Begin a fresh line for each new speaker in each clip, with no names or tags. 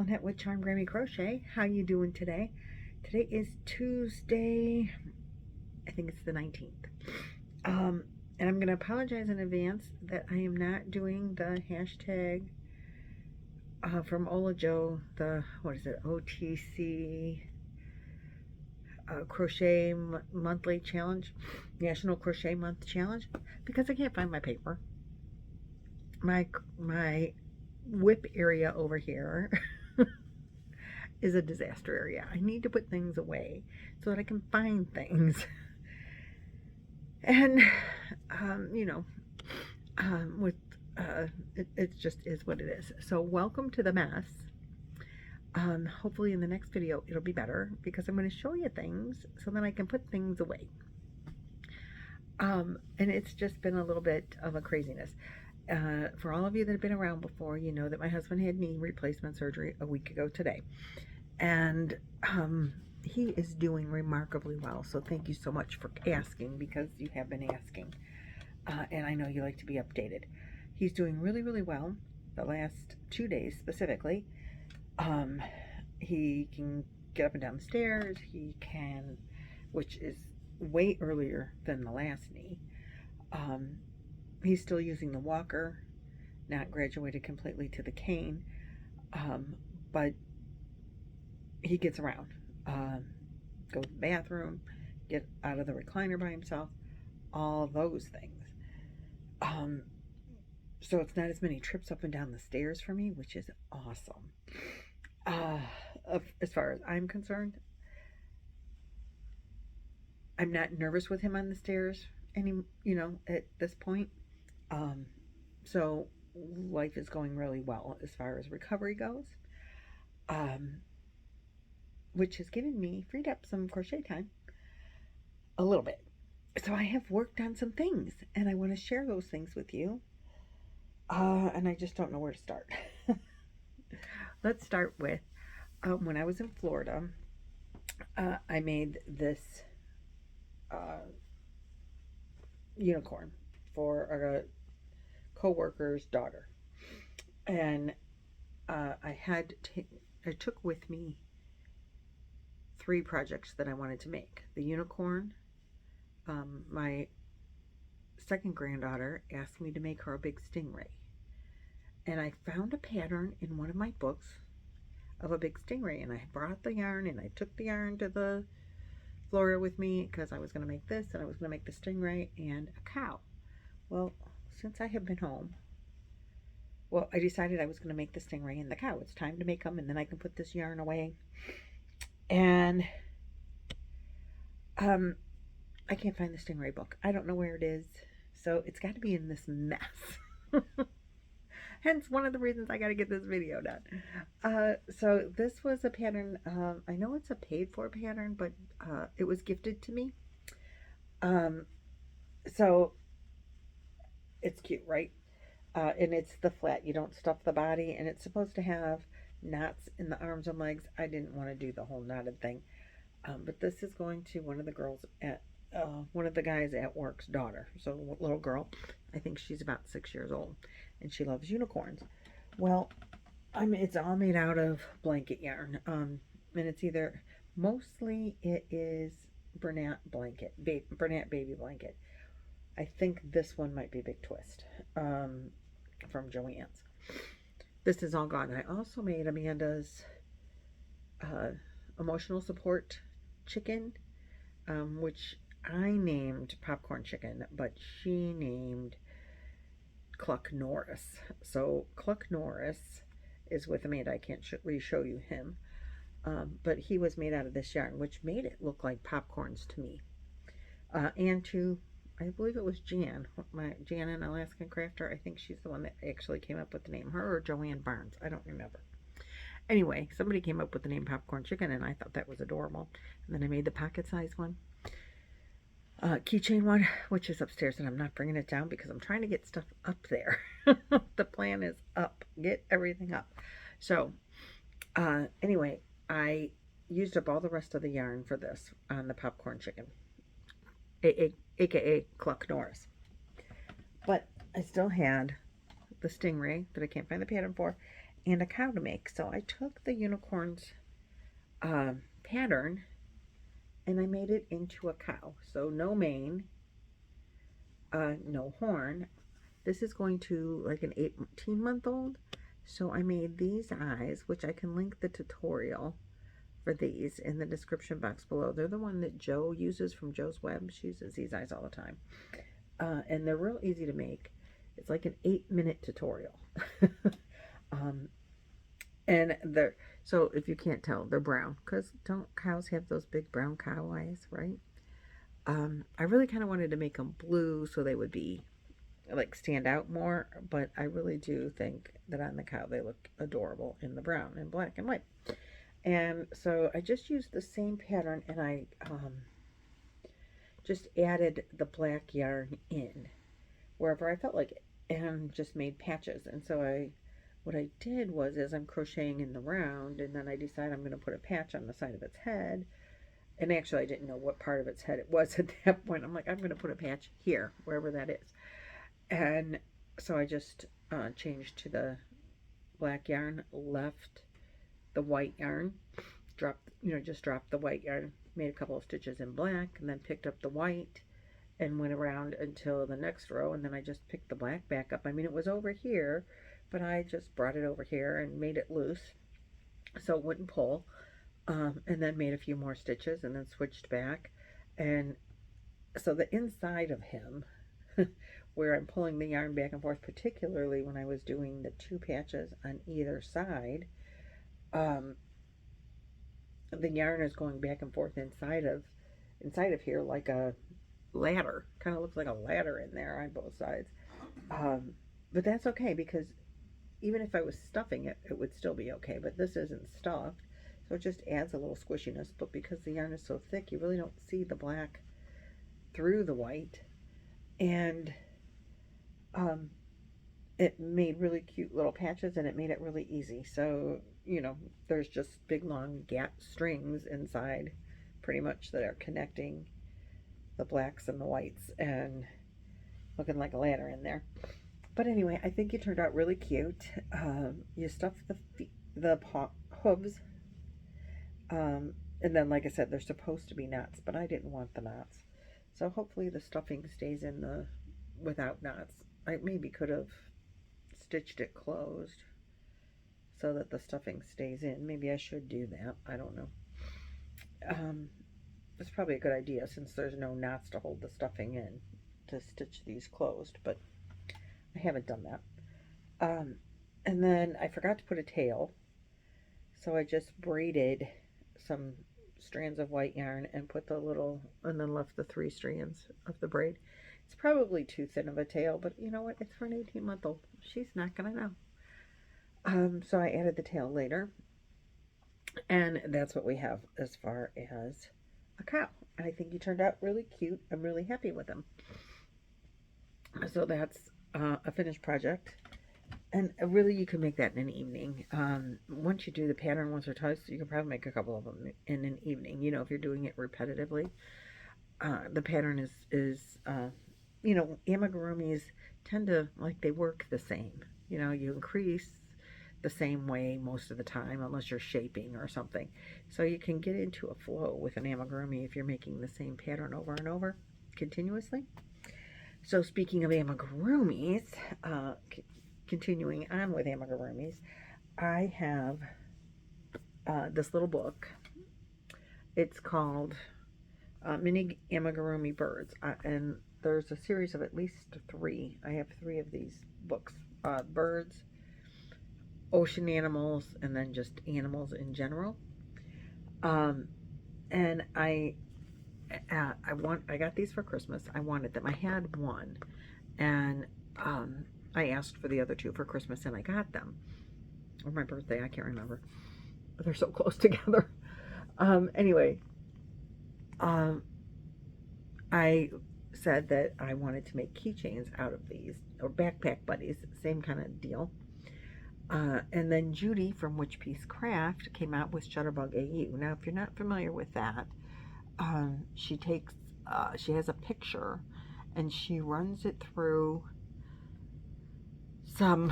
Lynette with Charm Grammy Crochet. How you doing today? Today is Tuesday. I think it's the 19th. And I'm going to apologize in advance that I am not doing the hashtag from Ola Joe, the, what is it, OTC Crochet Monthly Challenge, National Crochet Month Challenge, because I can't find my paper. My whip area over here is a disaster area. I need to put things away so that I can find things. And it just is what it is. So welcome to the mess. Hopefully in the next video it'll be better, because I'm going to show you things so that I can put things away. And it's just been a little bit of a craziness. For all of you that have been around before, you know that my husband had knee replacement surgery a week ago today. And he is doing remarkably well. So thank you so much for asking, because you have been asking. And I know you like to be updated. He's doing really, really well the last 2 days specifically. He can get up and down the stairs. He can, which is way earlier than the last knee. He's still using the walker, not graduated completely to the cane, but he gets around, go to the bathroom, get out of the recliner by himself, all those things. So it's not as many trips up and down the stairs for me, which is awesome. As far as I'm concerned, I'm not nervous with him on the stairs at this point. So life is going really well as far as recovery goes, which has given me, freed up some crochet time a little bit. So I have worked on some things, and I want to share those things with you. And I just don't know where to start. Let's start with, when I was in Florida, I made this unicorn for a co-worker's daughter, and I took with me 3 projects that I wanted to make. The unicorn, my second granddaughter asked me to make her a big stingray, and I found a pattern in one of my books of a big stingray, and I brought the yarn, and I took the yarn to the Florida with me, because I was going to make this, and I was going to make the stingray and a cow. Well, since I have been home, I decided I was going to make the stingray and the cow. It's time to make them, and then I can put this yarn away. And I can't find the stingray book. I don't know where it is, so it's got to be in this mess. Hence one of the reasons I got to get this video done. So this was a pattern. I know it's a paid-for pattern, but it was gifted to me. So it's cute, right? And it's the flat. You don't stuff the body, and it's supposed to have knots in the arms and legs. I didn't want to do the whole knotted thing. But this is going to one of the girls at one of the guys at work's daughter. So little girl, I think she's about 6 years old, and she loves unicorns. Well, it's all made out of blanket yarn, and it's either, mostly it is Bernat baby blanket. I think this one might be Big Twist, from Joann's. This is all gone. I also made Amanda's emotional support chicken, which I named Popcorn Chicken, but she named Cluck Norris. So Cluck Norris is with Amanda. I can't re-show you him, but he was made out of this yarn, which made it look like popcorns to me. And to, I believe it was Jan, an Alaskan crafter. I think she's the one that actually came up with the name. Her or Joanne Barnes, I don't remember. Anyway, somebody came up with the name Popcorn Chicken, and I thought that was adorable. And then I made the pocket-sized one. Keychain one, which is upstairs, and I'm not bringing it down because I'm trying to get stuff up there. The plan is up. Get everything up. So, anyway, I used up all the rest of the yarn for this on the Popcorn Chicken, aka Cluck Norris. But I still had the stingray that I can't find the pattern for, and a cow to make. So I took the unicorn's pattern and I made it into a cow. So no mane, no horn. This is going to like an 18-month-old. So I made these eyes, which I can link the tutorial for these in the description box below. They're the one that Joe uses from Joe's Web. She uses these eyes all the time. And they're real easy to make. It's like an 8-minute tutorial. And they're, so if you can't tell, they're brown. Because don't cows have those big brown cow eyes, right? I really kind of wanted to make them blue so they would be like stand out more, but I really do think that on the cow they look adorable in the brown and black and white. And so I just used the same pattern and I just added the black yarn in wherever I felt like it and just made patches. And so what I did was, as I'm crocheting in the round, and then I decided I'm going to put a patch on the side of its head. And actually I didn't know what part of its head it was at that point. I'm like, I'm going to put a patch here, wherever that is. And so I just changed to the black yarn, left the white yarn, dropped the white yarn, made a couple of stitches in black, and then picked up the white and went around until the next row, and then I just picked the black back up. I mean, it was over here, but I just brought it over here and made it loose so it wouldn't pull, and then made a few more stitches and then switched back. And so the inside of him where I'm pulling the yarn back and forth, particularly when I was doing the 2 patches on either side, the yarn is going back and forth inside of here like a ladder. Kind of looks like a ladder in there on both sides. But that's okay, because even if I was stuffing it, it would still be okay. But this isn't stuffed, so it just adds a little squishiness. But because the yarn is so thick, you really don't see the black through the white. And it made really cute little patches, and it made it really easy. So, you know, there's just big long gap strings inside pretty much that are connecting the blacks and the whites and looking like a ladder in there. But anyway, I think it turned out really cute. You stuff the hooves, and then, like I said, they're supposed to be knots, but I didn't want the knots. So hopefully the stuffing stays in without knots. I maybe could have stitched it closed so that the stuffing stays in. Maybe I should do that. I don't know. It's probably a good idea, since there's no knots to hold the stuffing in, to stitch these closed, but I haven't done that. And then I forgot to put a tail, so I just braided some strands of white yarn and put and then left the 3 strands of the braid. It's probably too thin of a tail, but you know what? It's for an 18-month-old. She's not going to know. So I added the tail later. And that's what we have as far as a cow. I think he turned out really cute. I'm really happy with him. So that's a finished project. And really, you can make that in an evening. Once you do the pattern once or twice, you can probably make a couple of them in an evening. You know, if you're doing it repetitively. The pattern is you know, amigurumis tend to, like, they work the same. You know, you increase the same way most of the time, unless you're shaping or something. So you can get into a flow with an amigurumi if you're making the same pattern over and over continuously. So speaking of amigurumis, continuing on with amigurumis, I have this little book. It's called Mini Amigurumi Birds, and there's a series of at least 3. I have 3 of these books. Birds, ocean animals, and then just animals in general. And I got these for Christmas. I wanted them. I had one, and I asked for the other 2 for Christmas, and I got them. Or my birthday, I can't remember. They're so close together. Anyway, I said that I wanted to make keychains out of these, or backpack buddies, same kind of deal. And then Judy from Witch Piece Craft came out with Shutterbug AU. Now, if you're not familiar with that, she has a picture and she runs it through some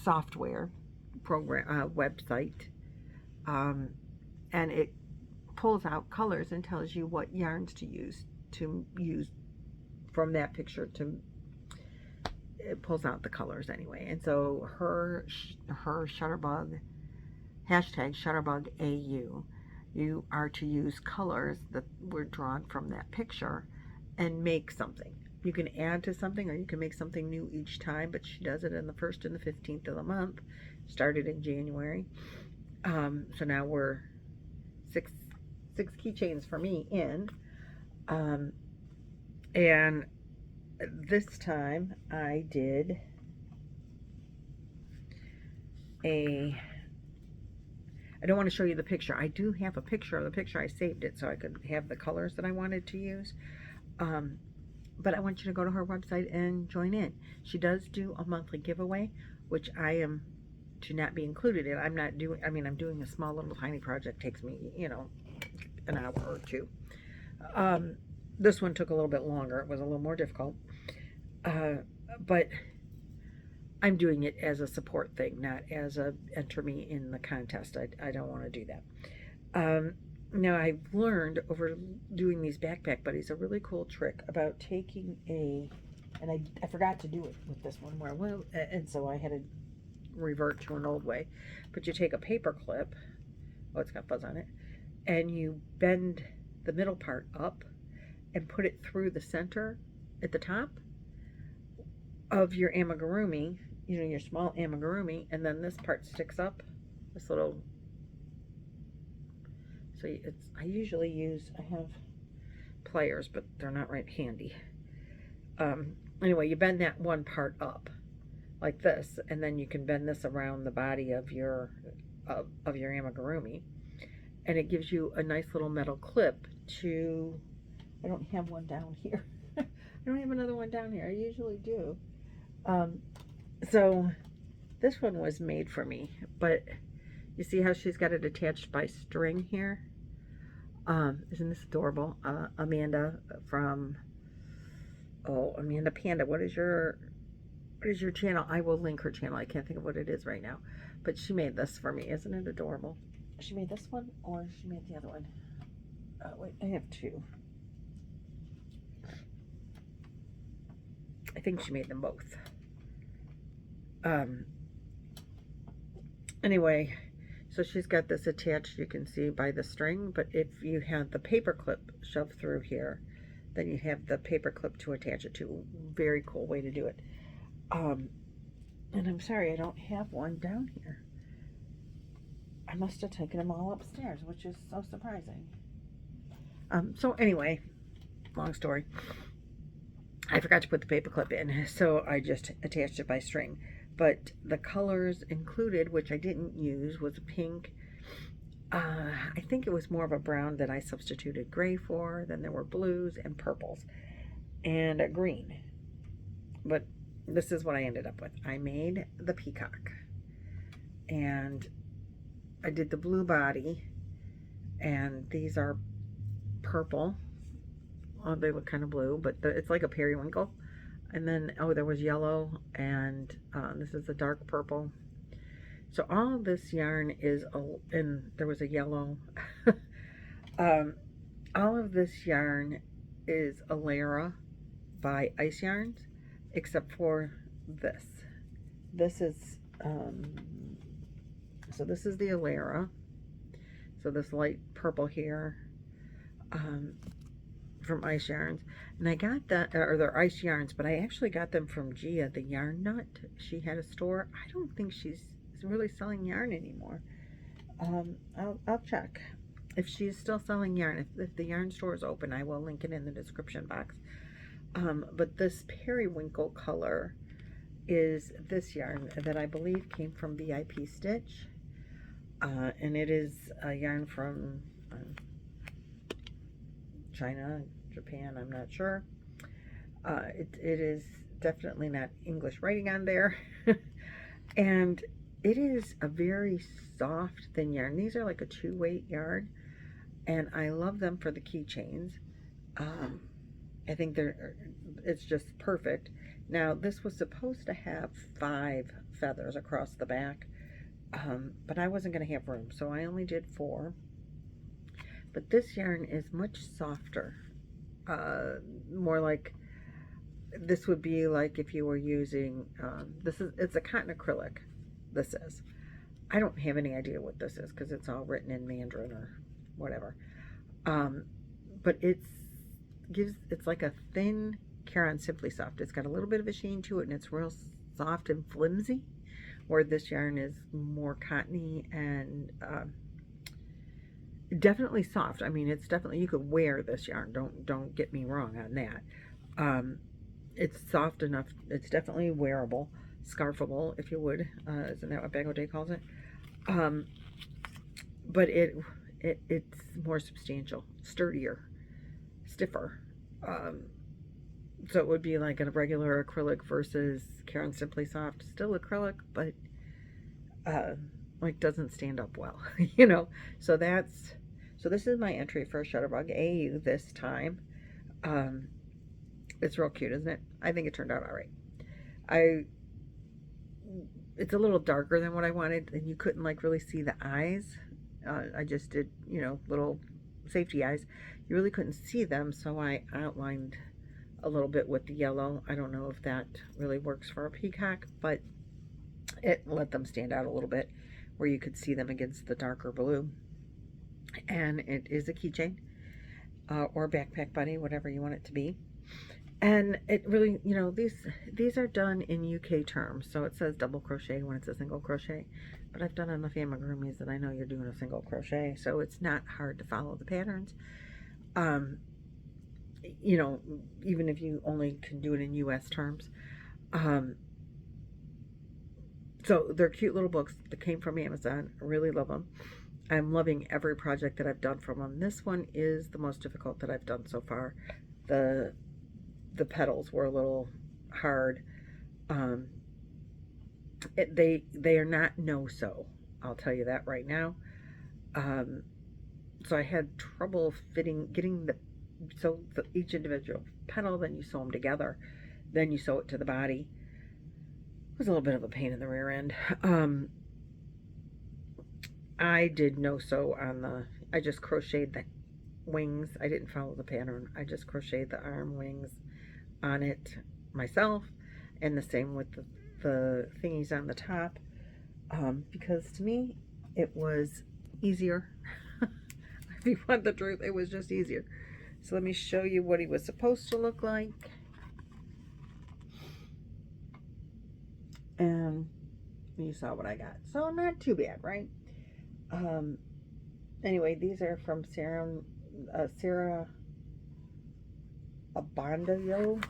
software website, and it pulls out colors and tells you what yarns to use from that picture. It pulls out the colors anyway. And so her Shutterbug, hashtag ShutterbugAU, you are to use colors that were drawn from that picture and make something. You can add to something, or you can make something new each time, but she does it in the 1st and the 15th of the month. Started in January. So now we're six keychains for me in. And this time I did I don't want to show you the picture. I do have a picture of the picture. I saved it so I could have the colors that I wanted to use. But I want you to go to her website and join in. She does do a monthly giveaway, which I am to not be included in. I'm doing a small little tiny project. Takes me, an hour or two. This one took a little bit longer. It was a little more difficult. But I'm doing it as a support thing, not as a enter me in the contest. I don't want to do that. Now, I've learned over doing these backpack buddies a really cool trick about taking and I forgot to do it with this one, and so I had to revert to an old way. But you take a paper clip, it's got fuzz on it, and you bend the middle part up and put it through the center at the top of your amigurumi, your small amigurumi, and then this part sticks up, this little. So I usually I have pliers, but they're not right handy. Anyway, you bend that one part up like this, and then you can bend this around the body of your amigurumi, and it gives you a nice little metal clip to. I don't have one down here. I don't have another one down here. I usually do. So this one was made for me, but you see how she's got it attached by string here? Isn't this adorable? Amanda from Amanda Panda. What is your channel? I will link her channel. I can't think of what it is right now, but she made this for me. Isn't it adorable? She made this one, or she made the other one? Wait, I have two. I think she made them both. Anyway, so she's got this attached, you can see, by the string, but if you have the paper clip shoved through here, then you have the paper clip to attach it to. Very cool way to do it. And I'm sorry I don't have one down here. I must have taken them all upstairs, which is so surprising. So anyway, long story. I forgot to put the paper clip in, so I just attached it by string. But the colors included, which I didn't use, was pink. I think it was more of a brown that I substituted gray for. Then there were blues and purples and a green. But this is what I ended up with. I made the peacock. And I did the blue body. And these are purple. Oh, they look kind of blue, but it's like a periwinkle. And then, there was yellow, and this is a dark purple. So all of this yarn is, and there was a yellow. All of this yarn is Alara by Ice Yarns, except for this. This is, so this is the Alara. So this light purple here. From Ice Yarns, and I got that, or they're Ice Yarns, but I actually got them from Gia, the yarn nut. She had a store. I don't think she's really selling yarn anymore. I'll check if she's still selling yarn. If the yarn store is open, I will link it in the description box. But this periwinkle color is this yarn that I believe came from VIP Stitch, and it is a yarn from China, Japan, I'm not sure. It is definitely not English writing on there. And it is a very soft, thin yarn. These are like a 2-weight yarn, and I love them for the keychains. I think it's just perfect. Now, this was supposed to have 5 feathers across the back, but I wasn't going to have room, so I only did 4. But this yarn is much softer, more like, this would be like if you were using, it's a cotton acrylic, this is. I don't have any idea what this is because it's all written in Mandarin or whatever. But it's like a thin Caron Simply Soft. It's got a little bit of a sheen to it, and it's real soft and flimsy, where this yarn is more cottony and definitely soft. I mean, it's definitely, you could wear this yarn. Don't get me wrong on that. It's soft enough. It's definitely wearable, scarfable, if you would. Isn't that what Bag O' Day calls it? But it's more substantial, sturdier, stiffer. So it would be like a regular acrylic versus Caron Simply Soft. Still acrylic, but like doesn't stand up well, you know. So this is my entry for Shutterbug AU this time. It's real cute, isn't it? I think it turned out all right. It's a little darker than what I wanted, and you couldn't like really see the eyes. I just did, you know, little safety eyes. You really couldn't see them, so I outlined a little bit with the yellow. I don't know if that really works for a peacock, but it let them stand out a little bit where you could see them against the darker blue. And it is a keychain or backpack buddy, whatever you want it to be. And it really, you know, these are done in UK terms. So it says double crochet when it's a single crochet. But I've done enough amigurumis that I know you're doing a single crochet. So it's not hard to follow the patterns. You know, even if you only can do it in US terms. So they're cute little books that came from Amazon. I really love them. I'm loving every project that I've done from them. This one is the most difficult that I've done so far. The petals were a little hard. They are not no-sew. I'll tell you that right now. So I had trouble getting each individual petal, then you sew them together, then you sew it to the body. It was a little bit of a pain in the rear end. I did no-sew on I just crocheted the wings. I didn't follow the pattern. I just crocheted the arm wings on it myself, and the same with the thingies on the top, because to me it was easier. If you want the truth, it was just easier. So let me show you what he was supposed to look like. And you saw what I got. So not too bad, right? Anyway, these are from Sarah Abondayo.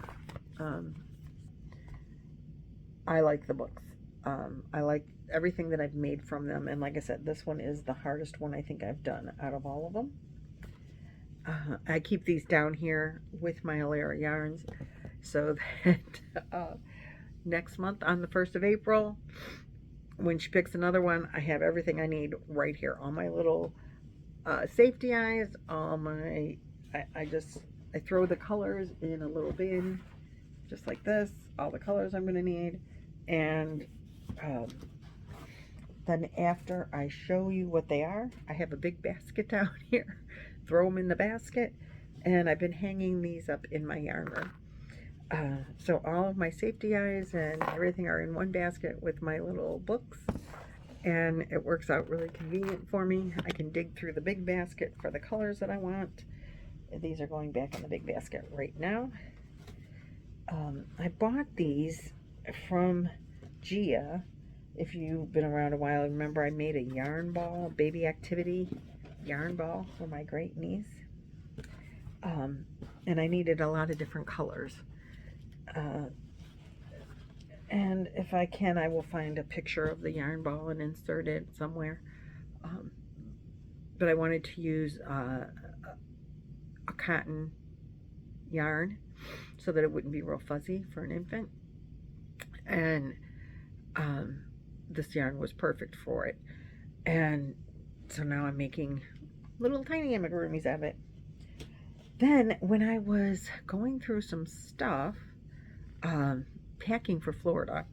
I like the books. I like everything that I've made from them. And like I said, this one is the hardest one I think I've done out of all of them. I keep these down here with my Alara yarns so that next month on the 1st of April, when she picks another one, I have everything I need right here. All my little safety eyes, all my, I throw the colors in a little bin, just like this, all the colors I'm going to need. And then after I show you what they are, I have a big basket down here. Throw them in the basket, and I've been hanging these up in my yarn room. So all of my safety eyes and everything are in one basket with my little books, and it works out really convenient for me. I can dig through the big basket for the colors that I want. These are going back in the big basket right now. I bought these from Gia. If you've been around a while, remember I made a yarn ball, baby activity yarn ball for my great niece. And I needed a lot of different colors. And if I can, I will find a picture of the yarn ball and insert it somewhere. But I wanted to use a cotton yarn so that it wouldn't be real fuzzy for an infant. And this yarn was perfect for it. And so now I'm making little tiny amigurumis of it. Then when I was going through some stuff, packing for Florida,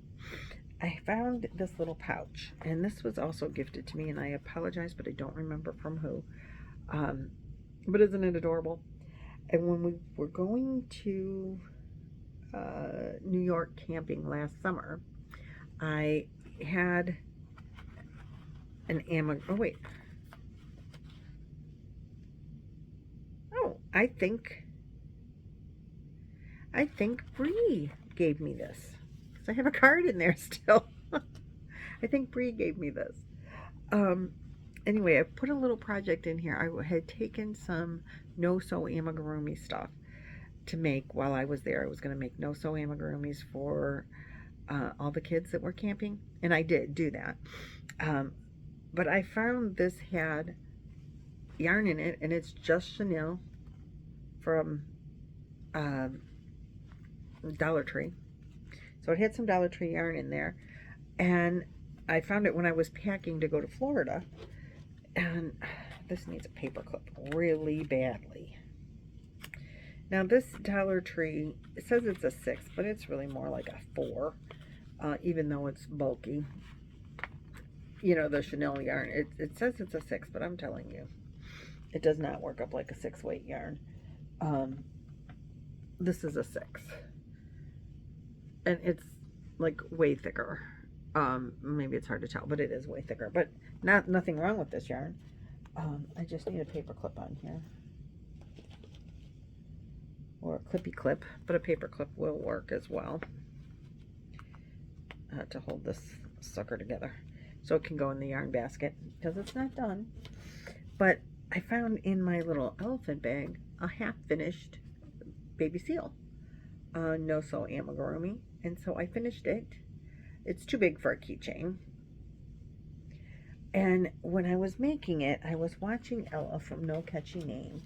I found this little pouch, and this was also gifted to me, and I apologize, but I don't remember from who. But isn't it adorable? And when we were going to New York camping last summer, I had an oh wait. Oh, I think Bree gave me this. Because I have a card in there still. I think Bree gave me this. Anyway, I put a little project in here. I had taken some no-sew amigurumi stuff to make while I was there. I was going to make no-sew amigurumis for all the kids that were camping. And I did do that. But I found this had yarn in it, and it's just chenille from Dollar Tree. So it had some Dollar Tree yarn in there, and I found it when I was packing to go to Florida, and this needs a paper clip really badly. Now this Dollar Tree, it says it's a 6, but it's really more like a 4, even though it's bulky. You know, the chenille yarn, it says it's a 6, but I'm telling you, it does not work up like a 6 weight yarn. This is a 6. And it's like way thicker. Maybe it's hard to tell, but it is way thicker. But nothing wrong with this yarn. I just need a paper clip on here. Or a clippy clip, but a paper clip will work as well. To hold this sucker together. So it can go in the yarn basket, because it's not done. But I found in my little elephant bag a half-finished baby seal. No-sew amigurumi. And so I finished it. It's too big for a keychain. And when I was making it, I was watching Ella from No Catchy Name.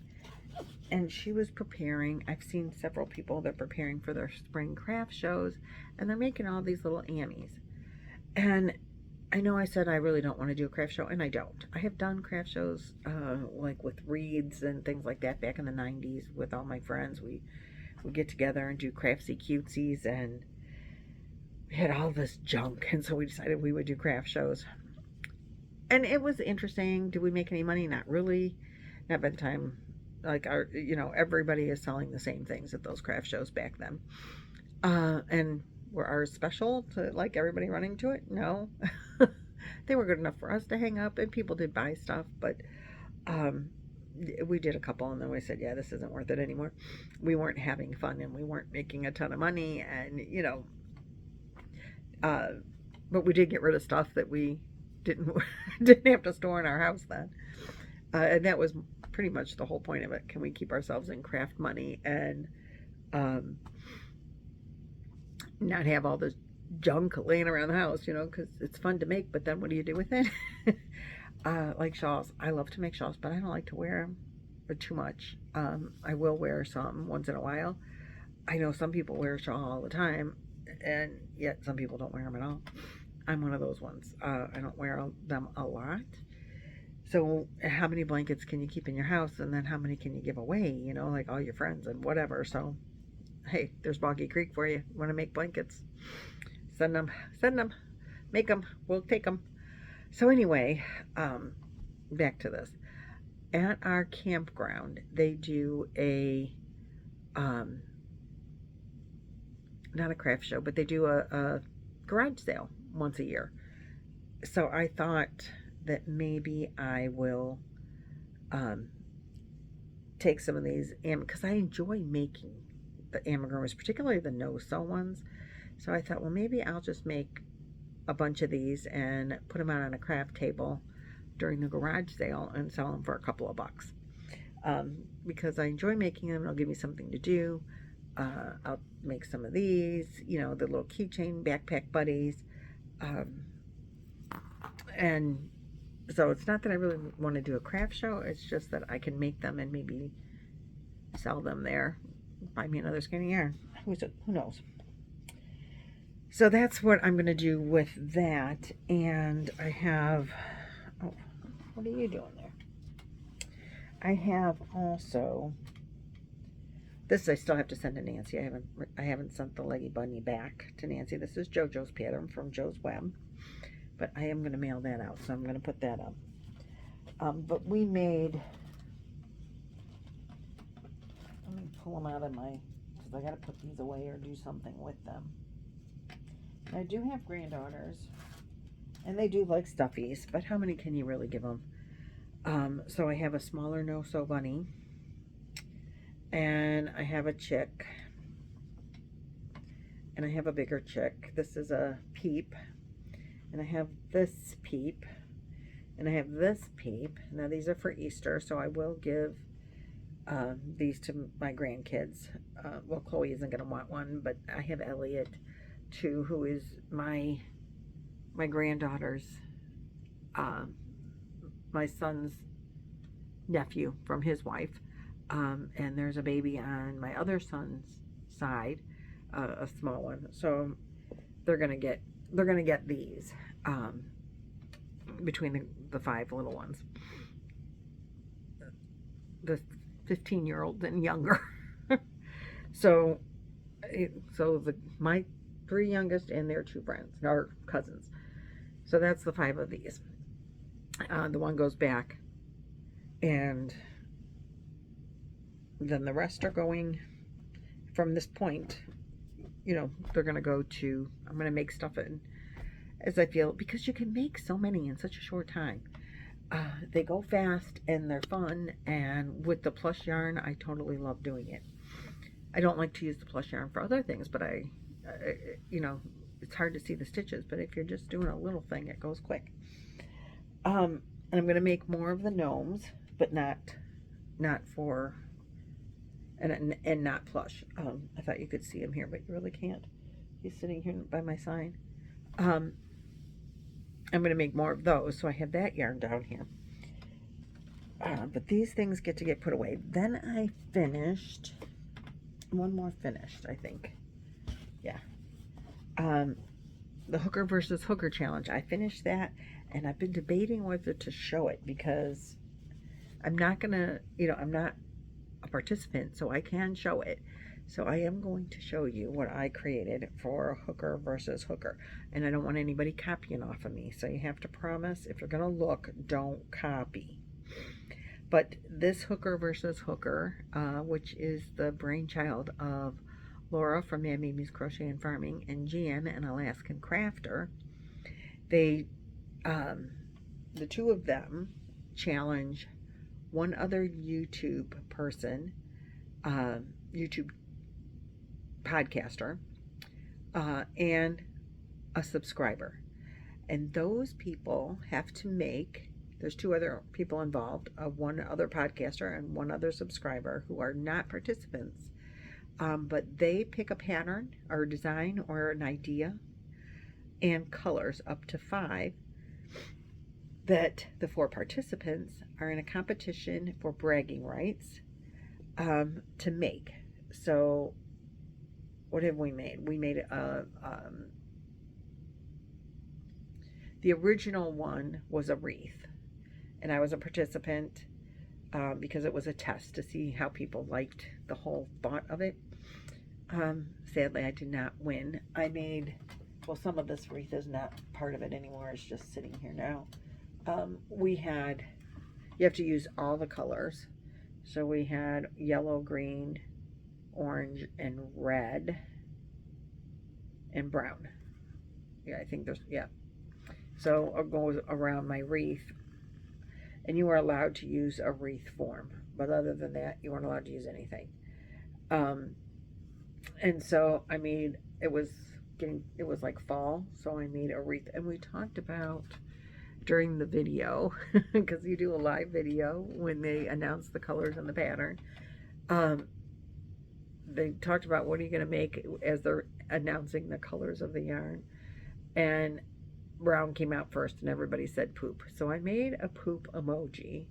And she was preparing, I've seen several people that are preparing for their spring craft shows, and they're making all these little Ammies. And I know I said I really don't want to do a craft show, and I don't. I have done craft shows like with wreaths and things like that back in the 90s with all my friends. We would get together and do craftsy cutesies, and we had all this junk, and so we decided we would do craft shows. And it was interesting. Did we make any money? Not really. Not by the time, like, everybody is selling the same things at those craft shows back then. And were ours special to like everybody running to it? No. They were good enough for us to hang up, and people did buy stuff, but we did a couple, and then we said, yeah, this isn't worth it anymore. We weren't having fun, and we weren't making a ton of money, and but we did get rid of stuff that we didn't have to store in our house then. And that was pretty much the whole point of it. Can we keep ourselves in craft money and not have all this junk laying around the house, because it's fun to make, but then what do you do with it? Like shawls. I love to make shawls, but I don't like to wear them too much. I will wear some once in a while. I know some people wear a shawl all the time, and yet some people don't wear them at all. I'm one of those ones. I don't wear them a lot. So how many blankets can you keep in your house, and then how many can you give away, like all your friends and whatever. So hey, there's Boggy Creek for you. You want to make blankets? Send them, make them, we'll take them. So anyway, back to this. At our campground, they do not a craft show, but they do a garage sale once a year. So I thought that maybe I will take some of these, because I enjoy making the amigurumis, particularly the no-sew ones. So I thought, well, maybe I'll just make a bunch of these and put them out on a craft table during the garage sale and sell them for a couple of bucks. Because I enjoy making them, it'll give me something to do. I'll make some of these, the little keychain backpack buddies. And so it's not that I really want to do a craft show, it's just that I can make them and maybe sell them there. Buy me another skein of yarn. Who knows? So that's what I'm going to do with that. And I have... Oh, what are you doing there? I have also This I still have to send to Nancy. I haven't sent the Leggy Bunny back to Nancy. This is JoJo's pattern from Joe's Web, but I am going to mail that out, so I'm going to put that up. But we made, let me pull them out of my, because I got to put these away or do something with them. And I do have granddaughters, and they do like stuffies, but how many can you really give them? So I have a smaller no-sew bunny, and I have a chick, and I have a bigger chick. This is a Peep, and I have this Peep, and I have this Peep. Now these are for Easter, so I will give these to my grandkids. Well, Chloe isn't going to want one, but I have Elliot too, who is my granddaughter's, my son's nephew from his wife. And there's a baby on my other son's side, a small one. So they're gonna get these between the 5 little ones, the 15-year-old and younger. So my 3 youngest and their 2 friends or cousins. So that's the 5 of these. The one goes back, and then the rest are going from this point. You know, they're going to go to, I'm going to make stuff in as I feel, because you can make so many in such a short time. They go fast and they're fun, and with the plush yarn, I totally love doing it. I don't like to use the plush yarn for other things, but I you know, it's hard to see the stitches, but if you're just doing a little thing, it goes quick. And I'm going to make more of the gnomes, but not for, and not plush. I thought you could see him here, but you really can't. He's sitting here by my sign. I'm going to make more of those, so I have that yarn down here. But these things get to get put away. Then I finished, one more finished, I think. Yeah. The Hooker versus Hooker challenge. I finished that, and I've been debating whether to show it, because I'm not gonna, you know, I'm not a participant, so I can show it. So I am going to show you what I created for Hooker versus Hooker, and I don't want anybody copying off of me, so you have to promise, if you're gonna look, don't copy. But this Hooker versus Hooker, which is the brainchild of Laura from Mad Mimi's Crochet and Farming, and Jan, an Alaskan crafter, they, the 2 of them challenge one other YouTube person, YouTube podcaster, and a subscriber. And those people have to make, there's 2 other people involved, one other podcaster and one other subscriber who are not participants. But they pick a pattern or design or an idea and colors up to 5 that the 4 participants are in a competition for bragging rights to make. So what have we made? We made the original one was a wreath, and I was a participant because it was a test to see how people liked the whole thought of it. Sadly, I did not win. I made, well, some of this wreath is not part of it anymore. It's just sitting here now. We had, you have to use all the colors. So we had yellow, green, orange, and red, and brown. Yeah, I think there's, yeah. So it goes around my wreath. And you are allowed to use a wreath form. But other than that, you weren't allowed to use anything. And so I made, it was like fall, so I made a wreath. And we talked about during the video, because you do a live video when they announce the colors and the pattern, they talked about what are you going to make as they're announcing the colors of the yarn. And brown came out first, and everybody said poop. So I made a poop emoji,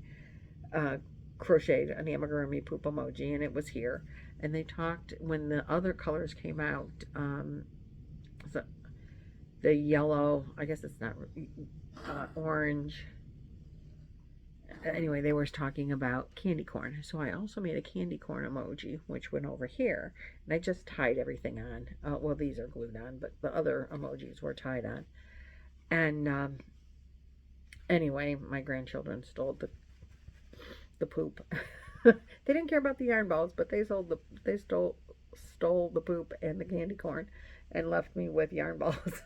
crocheted an amigurumi poop emoji, and it was here. And they talked, when the other colors came out, so the yellow, I guess it's not, orange, anyway, they were talking about candy corn. So I also made a candy corn emoji, which went over here. And I just tied everything on. Well, these are glued on, but the other emojis were tied on. And anyway, my grandchildren stole the poop. They didn't care about the yarn balls, but they stole the poop and the candy corn and left me with yarn balls.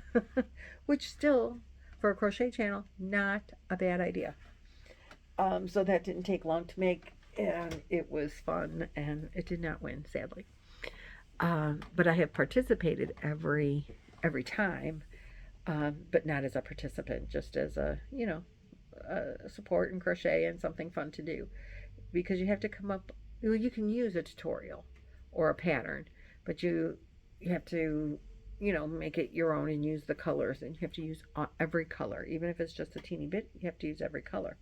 Which still, for a crochet channel, not a bad idea. So that didn't take long to make, and it was fun, and it did not win, sadly. But I have participated every time, but not as a participant, just as a, support and crochet and something fun to do. Because you have to come up, well, you can use a tutorial or a pattern, but you have to, make it your own and use the colors, and you have to use every color. Even if it's just a teeny bit, you have to use every color.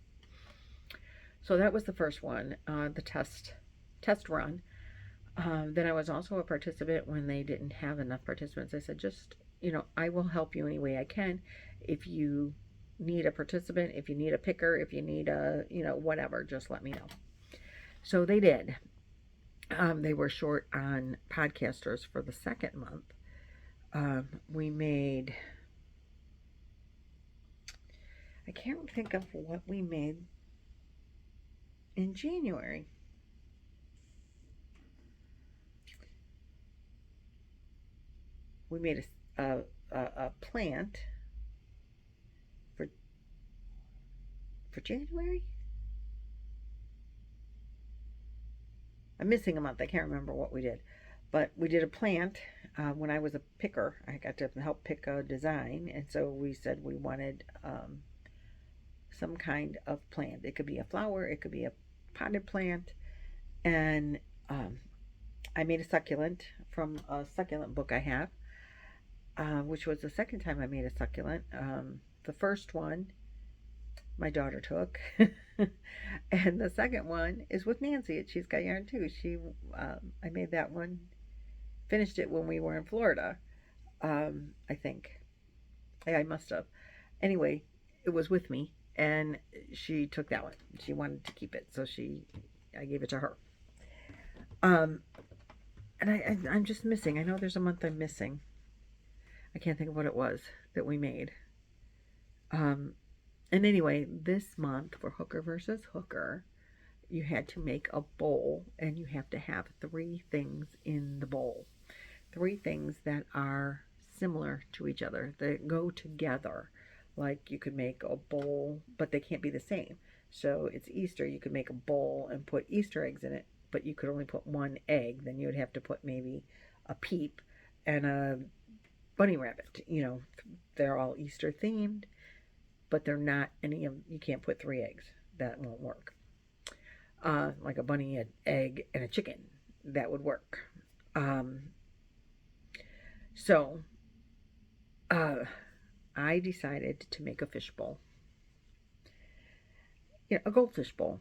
So that was the first one, the test run. Then I was also a participant when they didn't have enough participants. I said, just, I will help you any way I can. If you need a participant, if you need a picker, if you need a, whatever, just let me know. So they did. They were short on podcasters for the second month. We made, I can't think of what we made in January. We made a plant for January. I'm missing a month. I can't remember what we did, but we did a plant. When I was a picker, I got to help pick a design, and so we said we wanted some kind of plant. It could be a flower, it could be a potted plant, and I made a succulent from a succulent book I have, which was the second time I made a succulent. The first one my daughter took, and the second one is with Nancy, and she's got yarn too. I made that one, finished it when we were in Florida, I think. I must have. Anyway, it was with me, and she took that one. She wanted to keep it, so I gave it to her. And I'm just missing. I know there's a month I'm missing. I can't think of what it was that we made. And anyway, this month for Hooker versus Hooker, you had to make a bowl, and you have to have 3 things in the bowl. 3 things that are similar to each other, that go together. Like you could make a bowl, but they can't be the same. So it's Easter, you could make a bowl and put Easter eggs in it, but you could only put 1 egg. Then you would have to put maybe a peep and a bunny rabbit. They're all Easter themed, but they're not any of, you can't put 3 eggs. That won't work. Like a bunny, an egg, and a chicken. That would work. So I decided to make a fish bowl. A goldfish bowl.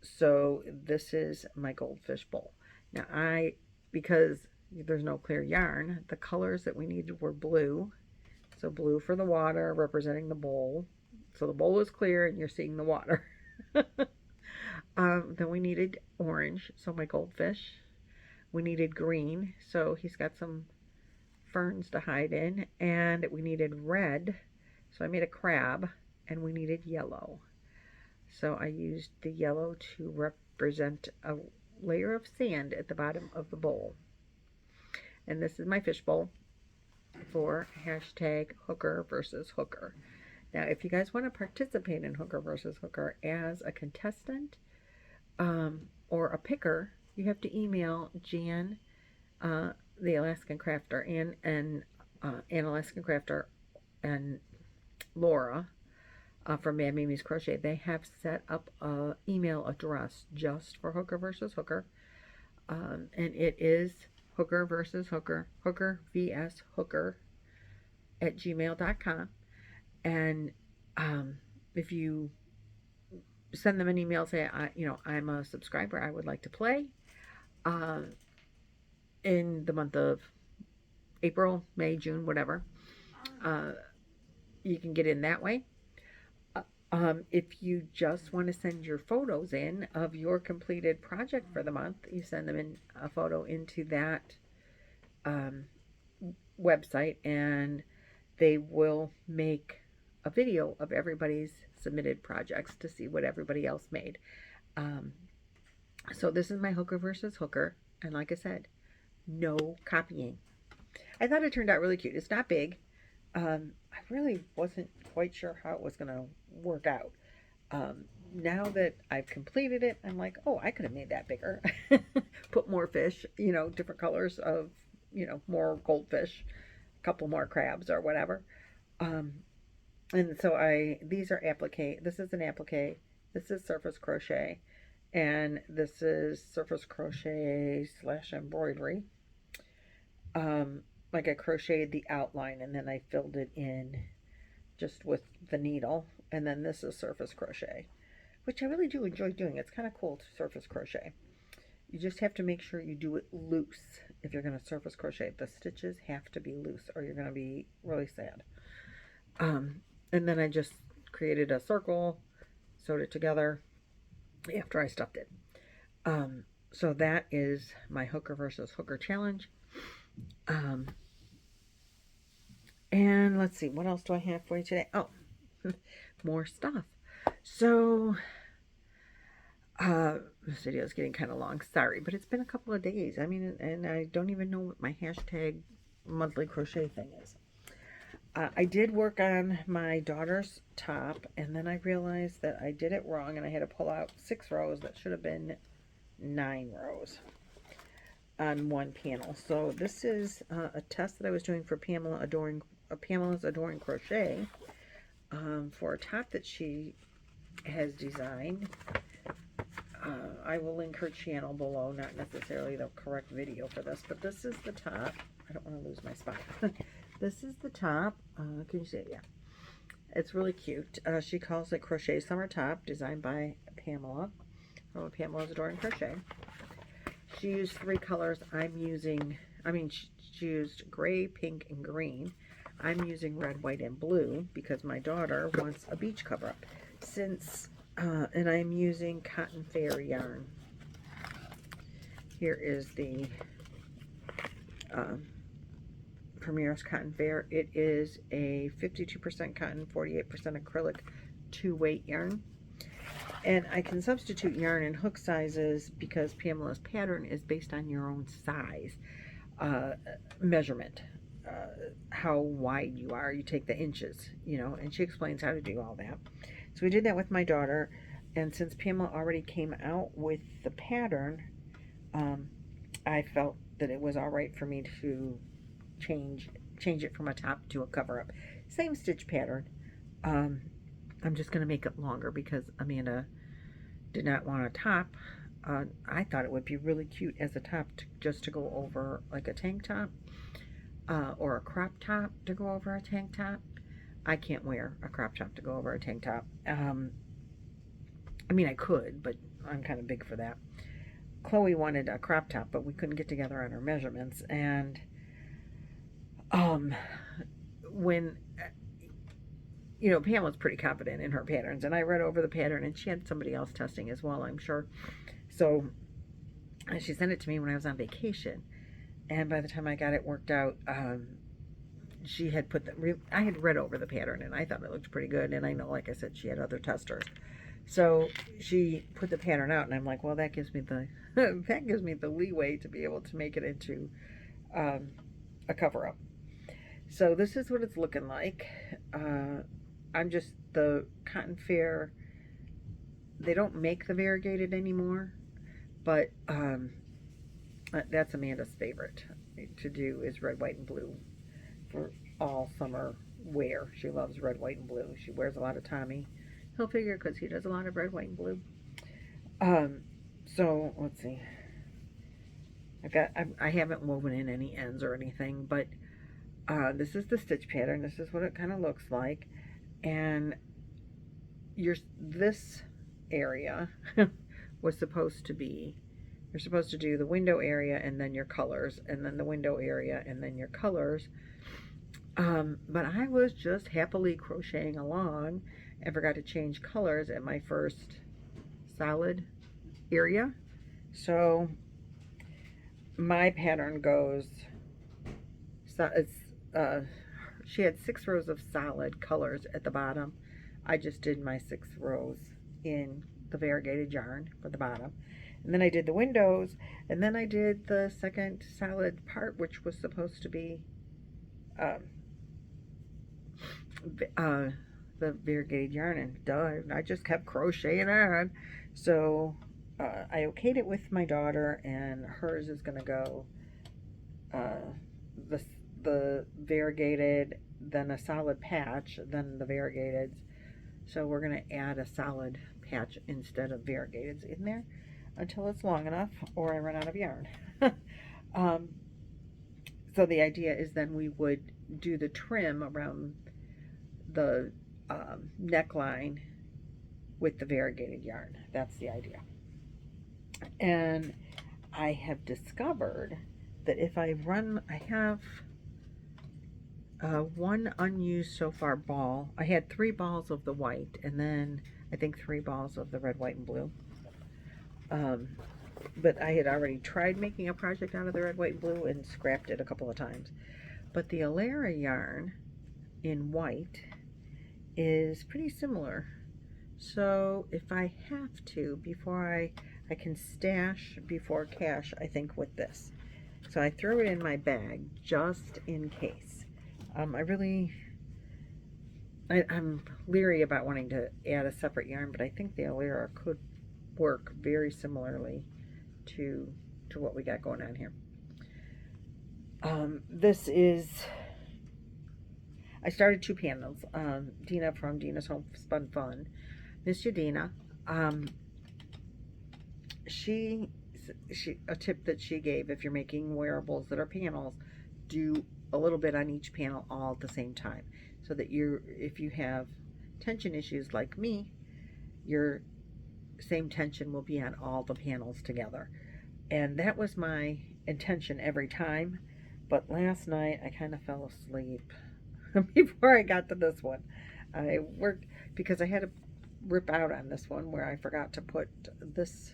So this is my goldfish bowl. Now because there's no clear yarn, the colors that we needed were blue. So blue for the water, representing the bowl. So the bowl is clear and you're seeing the water. Then we needed orange, so my goldfish. We needed green, so he's got some ferns to hide in. And we needed red, so I made a crab. And we needed yellow. So I used the yellow to represent a layer of sand at the bottom of the bowl. And this is my fish bowl for hashtag Hooker versus Hooker. Now, if you guys want to participate in Hooker versus Hooker as a contestant or a picker, you have to email Jan, the Alaskan Crafter, and Ann Alaskan Crafter, and Laura from Mad Mimi's Crochet. They have set up an email address just for Hooker versus Hooker, and it is Hooker versus Hooker, Hooker vs Hooker at gmail.com. And if you send them an email, say, I'm a subscriber, I would like to play in the month of April, May, June, whatever, you can get in that way. If you just want to send your photos in of your completed project for the month, you send them in a photo into that um, website, and they will make a video of everybody's submitted projects to see what everybody else made. Um, so this is my hooker versus hooker, and like I said, no copying. I thought it turned out really cute. It's not big. I really wasn't quite sure how it was going to work out. Um, now that I've completed it, I'm like, oh, I could have made that bigger. Put more fish, different colors of, more goldfish, a couple more crabs or whatever. Um, and so these are applique. This is an applique. This is surface crochet. And this is surface crochet / embroidery. Like I crocheted the outline and then I filled it in just with the needle. And then this is surface crochet, which I really do enjoy doing. It's kind of cool to surface crochet. You just have to make sure you do it loose if you're going to surface crochet. The stitches have to be loose or you're going to be really sad. And then I just created a circle, sewed it together after I stuffed it. So that is my hooker versus hooker challenge. And let's see, what else do I have for you today? Oh, more stuff. So, this video is getting kind of long. Sorry, but it's been a couple of days. I mean, and I don't even know what my hashtag monthly crochet thing is. I did work on my daughter's top, and then I realized that I did it wrong, and I had to pull out 6 rows that should have been 9 rows on one panel. So this is a test that I was doing for Pamela's Adoring Crochet for a top that she has designed. I will link her channel below, not necessarily the correct video for this, but this is the top. I don't want to lose my spot. This is the top. Can you see it? Yeah. It's really cute. She calls it Crochet Summer Top, designed by Pamela from Pamela's Adoring Crochet. She used 3 colors. She used gray, pink, and green. I'm using red, white, and blue because my daughter wants a beach cover-up. And I'm using Cotton Fair yarn. Here is the Premier's Cotton Fair. It is a 52% cotton, 48% acrylic, 2-weight yarn. And I can substitute yarn and hook sizes because Pamela's pattern is based on your own size measurement. How wide you are, you take the inches, and she explains how to do all that. So we did that with my daughter, and since Pamela already came out with the pattern, I felt that it was all right for me to change it from a top to a cover-up. Same stitch pattern. I'm just going to make it longer because Amanda did not want a top. I thought it would be really cute as a top just to go over like a tank top or a crop top to go over a tank top. I can't wear a crop top to go over a tank top. I could, but I'm kind of big for that. Chloe wanted a crop top, but we couldn't get together on her measurements. And when Pam was pretty confident in her patterns, and I read over the pattern, and she had somebody else testing as well, I'm sure. So she sent it to me when I was on vacation, and by the time I got it worked out, she had I had read over the pattern, and I thought it looked pretty good, and I know, like I said, she had other testers. So she put the pattern out, and I'm like, well, that gives me the that gives me the leeway to be able to make it into a cover-up. So this is what it's looking like. The Cotton Fair, they don't make the variegated anymore, but that's Amanda's favorite to do is red, white, and blue for all summer wear. She loves red, white, and blue. She wears a lot of Tommy Hilfiger because he does a lot of red, white, and blue. So let's see. I haven't woven in any ends or anything, but this is the stitch pattern. This is what it kind of looks like, and this area was supposed to be, you're supposed to do the window area and then your colors, and then the window area and then your colors. But I was just happily crocheting along, and forgot to change colors at my first solid area. So my pattern goes, so it's she had 6 rows of solid colors at the bottom. I just did my 6 rows in the variegated yarn for the bottom, and then I did the windows, and then I did the second solid part, which was supposed to be the variegated yarn, and duh, I just kept crocheting on. So I okayed it with my daughter, and hers is going to go the variegated, then a solid patch, then the variegated. So we're going to add a solid patch instead of variegated in there until it's long enough, or I run out of yarn. So the idea is then we would do the trim around the neckline with the variegated yarn. That's the idea. And I have discovered that if I have one unused so far ball. I had 3 balls of the white, and then I think 3 balls of the red, white, and blue. But I had already tried making a project out of the red, white, and blue and scrapped it a couple of times. But the Alara yarn in white is pretty similar. So if I have to, before I can stash before cash, I think, with this. So I threw it in my bag just in case. I'm leery about wanting to add a separate yarn, but I think the Alara could work very similarly to what we got going on here. This is, I started 2 panels. Dina from Dina's Homespun Fun, Miss Yadina, she a tip that she gave: if you're making wearables that are panels, do a little bit on each panel all at the same time, so that if you have tension issues like me, your same tension will be on all the panels together. And that was my intention every time, but last night I kind of fell asleep before I got to this one. I worked because I had to rip out on this one where I forgot to put this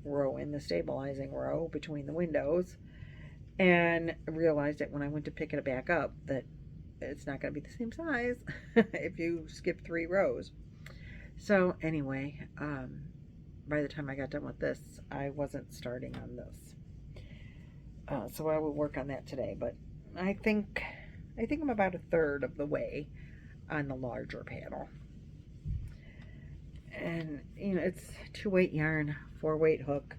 row in the stabilizing row between the windows, and realized it when I went to pick it back up that it's not going to be the same size if you skip 3 rows. So anyway, by the time I got done with this, I wasn't starting on this. So I will work on that today, but I think I'm about 1/3 of the way on the larger panel. And you know, it's 2-weight yarn, 4-weight hook,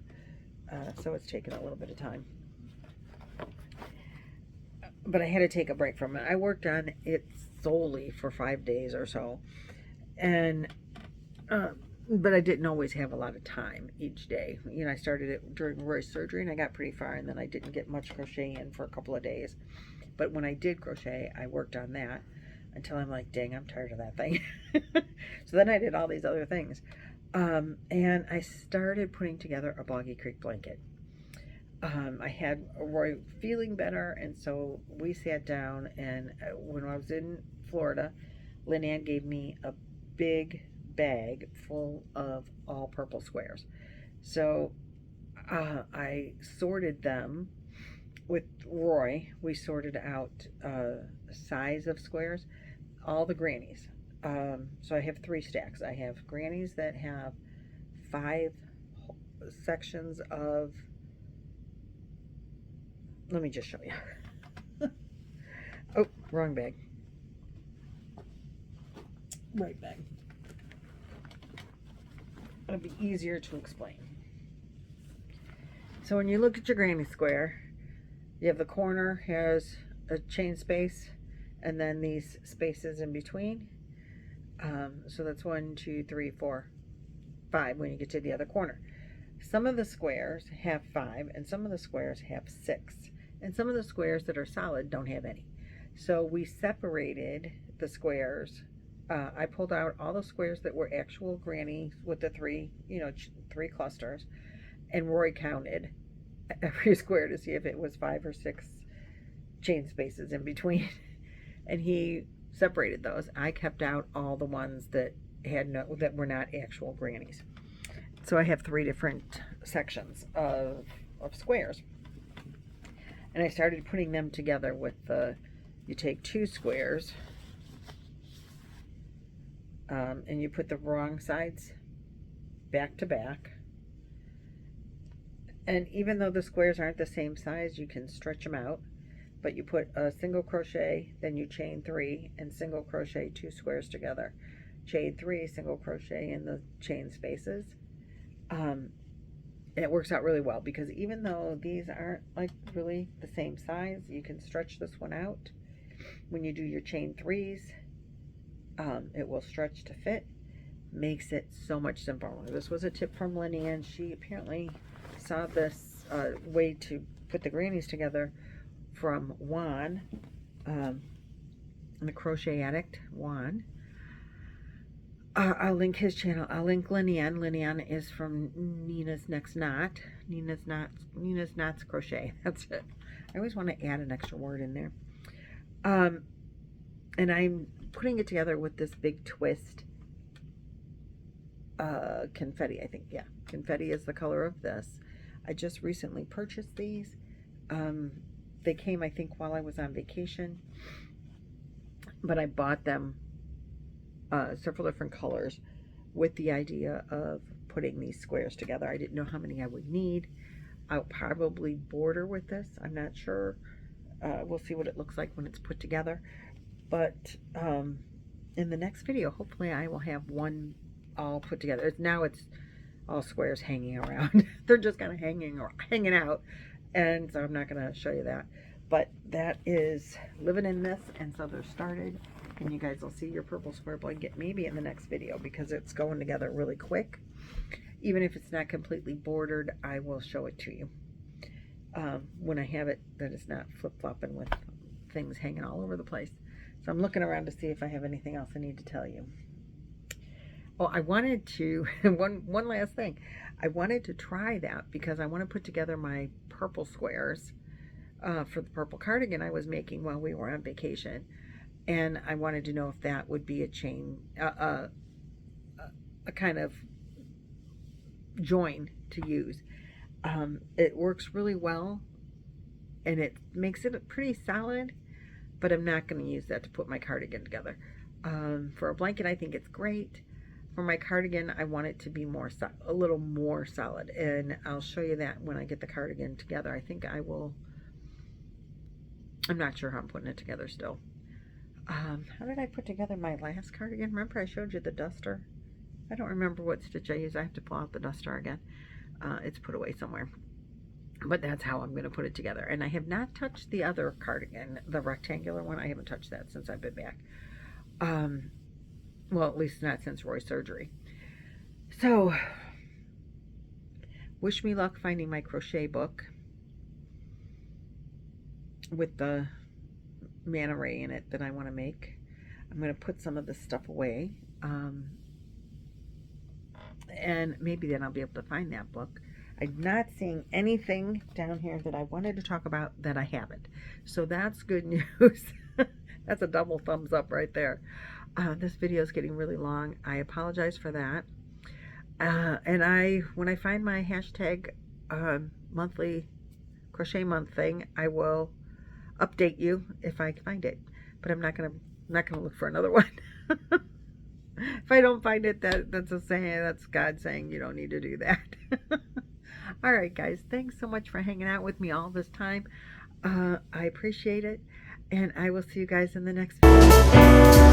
so it's taken a little bit of time. But I had to take a break from it. I worked on it solely for 5 days or so, and but I didn't always have a lot of time each day. You know, I started it during Roy's surgery, and I got pretty far, and then I didn't get much crochet in for a couple of days. But when I did crochet, I worked on that until I'm like, dang, I'm tired of that thing. So then I did all these other things, and I started putting together a Boggy Creek blanket. I had Roy feeling better, and so we sat down, and when I was in Florida, Lynette gave me a big bag full of all purple squares. So I sorted them with Roy. We sorted out size of squares, all the grannies. So I have 3 stacks. I have grannies that have 5 sections of, let me just show you. Oh, wrong bag. Right bag. It'll be easier to explain. So when you look at your granny square, you have the corner has a chain space, and then these spaces in between. So that's 1, 2, 3, 4, 5 when you get to the other corner. Some of the squares have 5, and some of the squares have 6. And some of the squares that are solid don't have any. So we separated the squares. I pulled out all the squares that were actual granny with the 3 clusters, and Roy counted every square to see if it was 5 or 6 chain spaces in between. And he separated those. I kept out all the ones that that were not actual grannies. So I have 3 different sections of squares. And I started putting them together with you take 2 squares, and you put the wrong sides back to back. And even though the squares aren't the same size, you can stretch them out. But you put a single crochet, then you chain 3 and single crochet 2 squares together. Chain 3, single crochet in the chain spaces. And it works out really well, because even though these aren't like really the same size, you can stretch this one out. When you do your chain 3s, it will stretch to fit. Makes it so much simpler. This was a tip from Lynette. She apparently saw this way to put the grannies together from Juan, the Crochet Addict, Juan. I'll link his channel. I'll link Lynette. Lynette is from Nina's Next Knot. Nina's Knots Crochet. That's it. I always want to add an extra word in there. And I'm putting it together with this big twist confetti, I think. Yeah, confetti is the color of this. I just recently purchased these. They came, I think, while I was on vacation, but I bought them several different colors with the idea of putting these squares together. I didn't know how many I would need. I'll probably border with this. I'm not sure. We'll see what it looks like when it's put together. But in the next video, hopefully I will have one all put together. Now it's all squares hanging around. They're just kind of hanging out. And so I'm not going to show you that. But that is living in this. And so they're started. And you guys will see your purple square blanket maybe in the next video, because it's going together really quick. Even if it's not completely bordered, I will show it to you when I have it, that it's not flip-flopping with things hanging all over the place. So I'm looking around to see if I have anything else I need to tell you. Oh, I wanted to, one last thing. I wanted to try that because I want to put together my purple squares for the purple cardigan I was making while we were on vacation. And I wanted to know if that would be a chain, a kind of join to use. It works really well, and it makes it pretty solid, but I'm not going to use that to put my cardigan together. For a blanket, I think it's great. For my cardigan, I want it to be a little more solid, and I'll show you that when I get the cardigan together. I think I will. I'm not sure how I'm putting it together still. How did I put together my last cardigan? Remember I showed you the duster? I don't remember what stitch I used. I have to pull out the duster again. It's put away somewhere. But that's how I'm going to put it together. And I have not touched the other cardigan, the rectangular one. I haven't touched that since I've been back. Well, at least not since Roy's surgery. So, wish me luck finding my crochet book with the manta ray in it that I want to make. I'm going to put some of this stuff away. And maybe then I'll be able to find that book. I'm not seeing anything down here that I wanted to talk about that I haven't. So that's good news. That's a double thumbs up right there. This video is getting really long. I apologize for that. And when I find my hashtag monthly crochet month thing, I will update you if I find it. But I'm not gonna look for another one. If I don't find it, that's God saying you don't need to do that. All right, guys, thanks so much for hanging out with me all this time. I appreciate it, and I will see you guys in the next video.